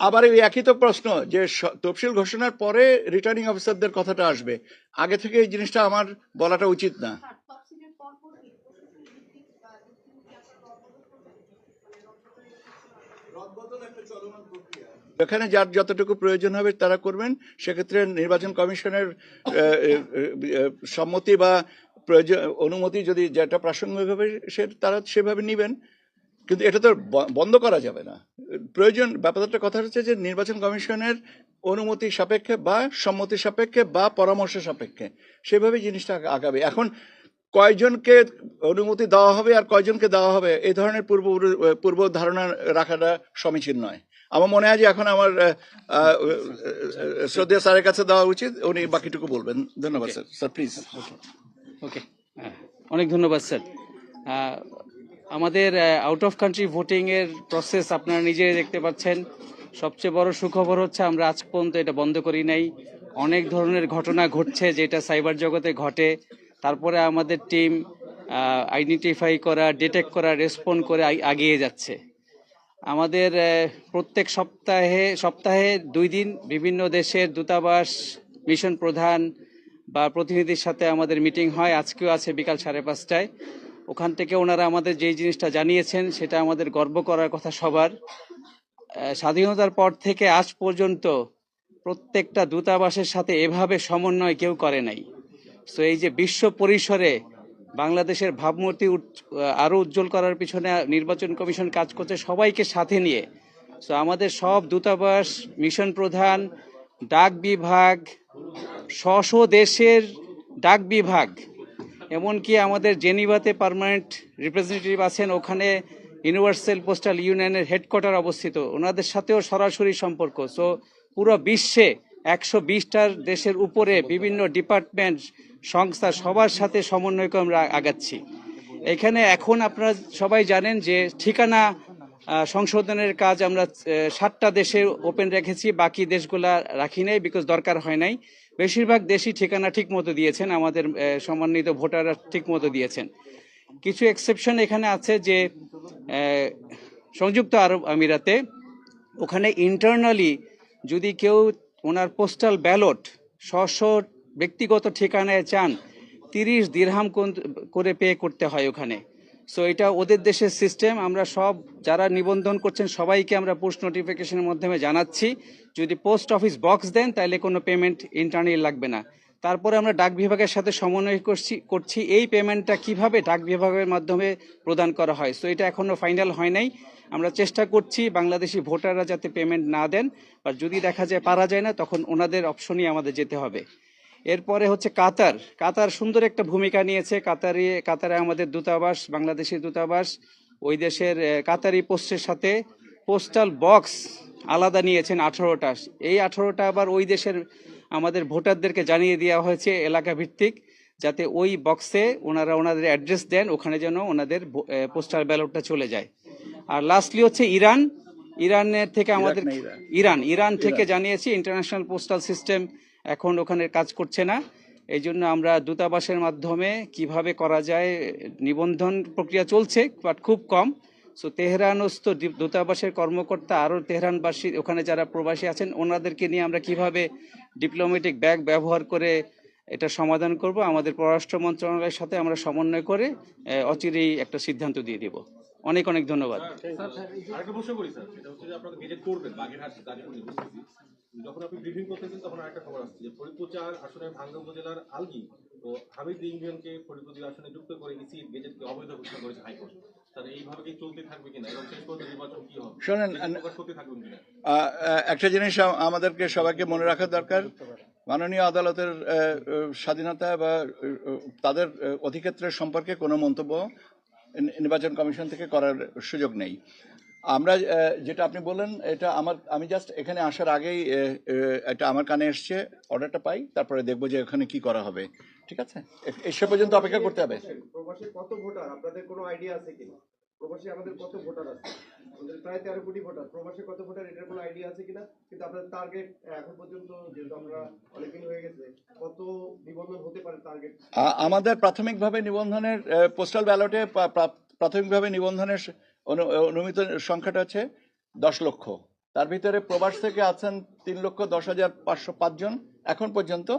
আবার এই একই তো প্রশ্ন যে তফসিল ঘোষণার পরে রিটার্নিং অফিসারদের কথাটা আসবে, আগে থেকে এই জিনিসটা আমার বলাটা উচিত না। এখানে যার যতটুকু প্রয়োজন হবে তারা করবেন, সেক্ষেত্রে নির্বাচন কমিশনের সম্মতি বা প্রয়োজন অনুমতি যদি যেটা প্রাসঙ্গিক হবে তারা সেভাবে নিবেন, কিন্তু এটা তো বন্ধ করা যাবে না। প্রয়োজন ব্যাপারটা কথা হচ্ছে যে নির্বাচন কমিশনের অনুমতি সাপেক্ষে বা সম্মতি সাপেক্ষে বা পরামর্শ সাপেক্ষে সেভাবে জিনিসটা আগাবে। এখন কয়জনকে অনুমতি দেওয়া হবে আর কয়জনকে দেওয়া হবে এই ধরনের পূর্ব ধারণা রাখাটা সমীচীন নয়। আমার মনে হয় যে এখন আমার শ্রদ্ধেয় স্যারের কাছে দেওয়া উচিত, উনি বাকিটুকু বলবেন। ধন্যবাদ স্যার। Sir please. ওকে, অনেক ধন্যবাদ স্যার। আমাদের আউট অফ কান্ট্রি ভোটিং এর প্রসেস আপনারা নিজেই দেখতে পাচ্ছেন। সবচেয়ে বড় সুখবর হচ্ছে আমরা আজ পর্যন্ত এটা বন্ধ করি নাই। অনেক ধরনের ঘটনা ঘটছে যেটা সাইবার জগতে ঘটে, তারপরে আমাদের টিম আইডেন্টিফাই করা, ডিটেক্ট করা, রেসপন্ড করে এগিয়ে যাচ্ছে। আমাদের প্রত্যেক সপ্তাহে 2 দিন বিভিন্ন দেশের দূতাবাস, মিশন প্রধান বা প্রতিনিধির সাথে আমাদের মিটিং হয়। আজকেও আছে বিকাল 5:30টায়। ওখান থেকে ওনারা আমাদের যেই জিনিসটা জানিয়েছেন সেটা আমাদের গর্ব করার কথা সবার। স্বাধীনতার পর থেকে আজ পর্যন্ত প্রত্যেকটা দূতাবাসের সাথে এভাবে সমন্বয় কেউ করে নাই। সো এই যে বিশ্ব পরিসরে বাংলাদেশের ভাবমূর্তি আরো উজ্জ্বল করার পিছনে নির্বাচন কমিশন কাজ করছে সবাইকে সাথে নিয়ে। সো আমাদের সব দূতাবাস, মিশন প্রধান, ডাক বিভাগ, স্ব দেশের ডাক বিভাগ, এমনকি আমাদের জেনিভাতে পার্মানেন্ট রিপ্রেজেন্টেটিভ আছেন, ওখানে ইউনিভার্সাল পোস্টাল ইউনিয়নের হেডকোয়ার্টার অবস্থিত, ওনাদের সাথেও সরাসরি সম্পর্ক। সো পুরো বিশ্বে 120টার দেশের উপরে বিভিন্ন ডিপার্টমেন্ট, সংস্থা, সবার সাথে সমন্বয় করে আমরা আগাচ্ছি। এখানে এখন আপনারা সবাই জানেন যে ঠিকানা সংশোধনের কাজ আমরা 7টা দেশে ওপেন রেখেছি, বাকি দেশগুলা রাখি নাই বিকজ দরকার হয় নাই। বেশিরভাগ দেশই ঠিকানা ঠিক মতো দিয়েছেন, আমাদের সম্মানিত ভোটাররা ঠিক মতো দিয়েছেন। কিছু এক্সেপশন এখানে আছে যে সংযুক্ত আরব আমিরাতে ওখানে ইন্টারনালি যদি কেউ ওনার পোস্টাল ব্যালট ব্যক্তিগত ঠিকানায় চান, 30 দিরহাম করে পে করতে হয় ওখানে। সো এটা ওদের দেশের সিস্টেম। আমরা সব যারা নিবন্ধন করছেন সবাইকে আমরা পোস্ট নোটিফিকেশনের মাধ্যমে জানাচ্ছি, যদি পোস্ট অফিস বক্স দেন তাহলে কোনো পেমেন্ট ইন্টারনালি লাগবে না। তারপরে আমরা ডাক বিভাগের সাথে সমন্বয় করছি এই পেমেন্টটা কিভাবে ডাক বিভাগের মাধ্যমে প্রদান করা হয়। সো এটা এখনো ফাইনাল হয় নাই। আমরা চেষ্টা করছি বাংলাদেশি ভোটাররা যাতে পেমেন্ট না দেন, বা যদি দেখা যায় পারা যায় না তখন ওনাদের অপশনই আমাদের যেতে হবে। এরপরে হচ্ছে কাতার সুন্দর একটা ভূমিকা নিয়েছে। কাতারে আমাদের দূতাবাস, বাংলাদেশি দূতাবাস, ওই দেশের কাতারি পোস্টের সাথে পোস্টাল বক্স আলাদা নিয়েছেন 18টা। এই 18টা আবার ওই দেশের আমাদের ভোটারদেরকে জানিয়ে দেওয়া হয়েছে এলাকা ভিত্তিক, যাতে ওই বক্সে ওনারা ওনাদের অ্যাড্রেস দেন, ওখানে যেন ওনাদের পোস্টাল ব্যালটটা চলে যায়। আর লাস্টলি হচ্ছে ইরানের থেকে আমাদের ইরান থেকে জানিয়েছি ইন্টারন্যাশনাল পোস্টাল সিস্টেম এখন ওখানে কাজ করছে না। এই জন্য আমরা দূতাবাসের মাধ্যমে কিভাবে করা যায়, নিবন্ধন প্রক্রিয়া চলছে বাট খুব কম। সো তেহরানস্থ দূতাবাসের কর্মকর্তা আরও তেহরানবাসী, ওখানে যারা প্রবাসী আছেন ওনাদেরকে নিয়ে আমরা কিভাবে ডিপ্লোম্যাটিক ব্যাগ ব্যবহার করে এটা সমাধান করব, আমাদের পররাষ্ট্র মন্ত্রণালয়ের সাথে আমরা সমন্বয় করে অচিরেই একটা সিদ্ধান্ত দিয়ে দিব। অনেক অনেক ধন্যবাদ। যখন আপনি ব্রিফিং করতেছেন তখন আরেকটা খবর আসছে যে ফরিদপুর 4 আসনের ভাঙ্গা উপজেলার আলগি ও হামিদ ইউনিয়নকে ফরিদপুর আসনে যুক্ত করে ইসি গেজেটকে অবৈধ ঘোষণা করেছে হাইকোর্ট। স্যার এইভাবে কি চলতে থাকবে কিনা এবং শেষ পর্যন্ত নির্বাচন কি হবে? শোনেন, একটা জিনিস আমাদেরকে সবাইকে মনে রাখা দরকার, মাননীয় আদালতের স্বাধীনতা বা তাদের অধিক্ষেত্রের সম্পর্কে কোনো মন্তব্য নির্বাচন কমিশন থেকে করার সুযোগ নেই। আমরা যেটা আপনি বললেন এটা আমি জাস্ট এখানে আসার আগেই এটা আমার কানে এসছে, অর্ডারটা পাই, তারপরে দেখবো যে ওখানে কি করা হবে। ঠিক আছে, সে পর্যন্ত অপেক্ষা করতে হবে। প্রবাসী কত ভোটার আপনাদের কোনো আইডিয়া আছে কিনা? প্রবাসী আমাদের কত ভোটার আছে? আমাদের প্রায় 13 কোটি ভোটার। প্রবাসী কত ভোটার এটার কোনো আইডিয়া আছে কিনা? কিন্তু আপনাদের টার্গেট এখন পর্যন্ত যেহেতু আমরা অনেকদিন হয়ে গেছে, কত নিবন্ধন হতে পারে টার্গেট? আমাদের প্রাথমিকভাবে নিবন্ধনের পোস্টাল ব্যালটে প্রাথমিকভাবে নিবন্ধনের অনুমিত সংখ্যাটা আছে 10 লক্ষ। তার ভিতরে প্রবাস থেকে আছেন 3,10,505 জন এখন পর্যন্ত,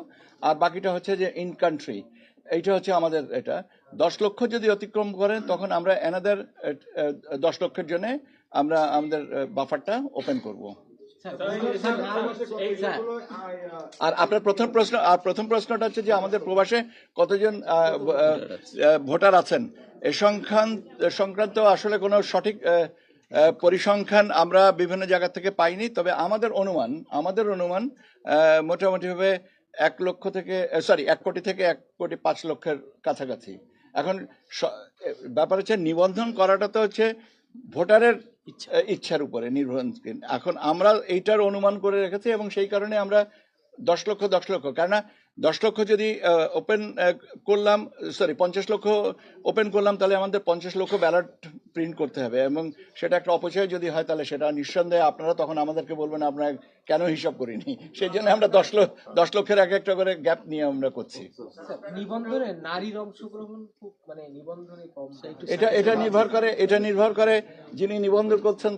আর বাকিটা হচ্ছে যে ইন কান্ট্রি। এইটা হচ্ছে আমাদের এটা 10 লক্ষ যদি অতিক্রম করেন তখন আমরা অ্যানাদার 10 লক্ষের জন্য আমরা আমাদের বাফারটা ওপেন করব। আর আপনার প্রথম প্রশ্নটা হচ্ছে যে আমাদের প্রবাসে কতজন ভোটার আছেন এ সংক্রান্ত আসলে কোনো সঠিক পরিসংখ্যান আমরা বিভিন্ন জায়গা থেকে পাইনি, তবে আমাদের অনুমান মোটামুটিভাবে 1 কোটি থেকে 1,05 লক্ষের কাছাকাছি। এখন ব্যাপার হচ্ছে নিবন্ধন করাটা তো হচ্ছে ভোটারের ইচ্ছার উপরে নির্ভরশীল। এখন আমরা এইটার অনুমান করে রেখেছি এবং সেই কারণে আমরা 10 লক্ষ, কেননা 10 লক্ষ যদি ওপেন করলাম, 50 লক্ষ ওপেন করলাম, তাহলে আমাদের 50 লক্ষ ব্যালট প্রিন্ট করতে হবে এবং সেটা একটা অপচয় যদি হয় তাহলে সেটা নিঃসন্দেহে আপনারা তখন আমাদেরকে বলবেন আপনারা কেন হিসাব করিনি। সেই জন্য আমরা 10 লক্ষের একটা করে গ্যাপ নিয়ে আমরা করছি। নিবন্ধনে নারীর অংশগ্রহণ খুব নিবন্ধনে কম। এটা নির্ভর করে যিনি নিবন্ধন করছেন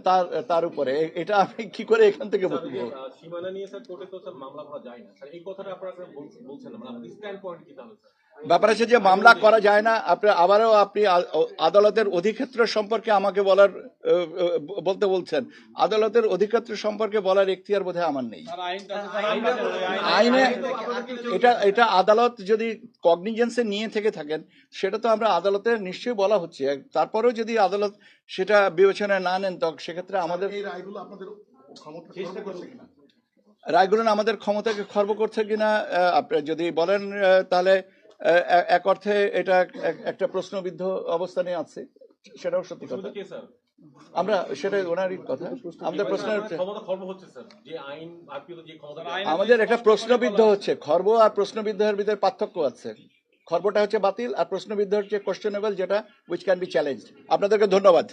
তার উপরে। এটা আমি কি করে এখান থেকে বলবো? সীমানা নিয়ে স্যার কোর্টে তো স্যার মামলা করা যায় না স্যার, এই কথাটা আপনারা বলছেন না, মানে আপনাদের স্ট্যান্ড পয়েন্ট কি তাহলে স্যার? ব্যাপার আছে যে মামলা করা যায় না, আপনি আদালতের অধিক্ষেত্র সম্পর্কে আমাকে বলতে বলছেন। আদালতের অধিক্ষেত্র সম্পর্কে বলার এখতিয়ার বোধহয় আমার নেই। আইনে এটা আদালত যদি কগনিজেন্সে নিয়ে থেকে থাকেন সেটা তো আমরা আদালতে নিশ্চয়ই বলা হচ্ছে। তারপরেও যদি আদালত সেটা বিবেচনায় না নেন তখন সেক্ষেত্রে আমাদের রায়গুলো আমাদের ক্ষমতাকে খর্ব করছে কিনা আপনি যদি বলেন তাহলে এক অর্থে এটা একটা প্রশ্নবিদ্ধ অবস্থানে আছে, সেটাও সত্যি কথা। আমরা সেটা ওনারই কথা। আমাদের প্রশ্ন আমাদের একটা প্রশ্নবিদ্ধ হচ্ছে, খর্ব আর প্রশ্নবিদ্ধের ভিতরে পার্থক্য আছে। খর্বটা হচ্ছে বাতিল আর প্রশ্নবিদ্ধ হচ্ছে কোয়েশ্চেনেবল, যেটা উইচ ক্যান বি চ্যালেঞ্জড। আপনাদেরকে ধন্যবাদ।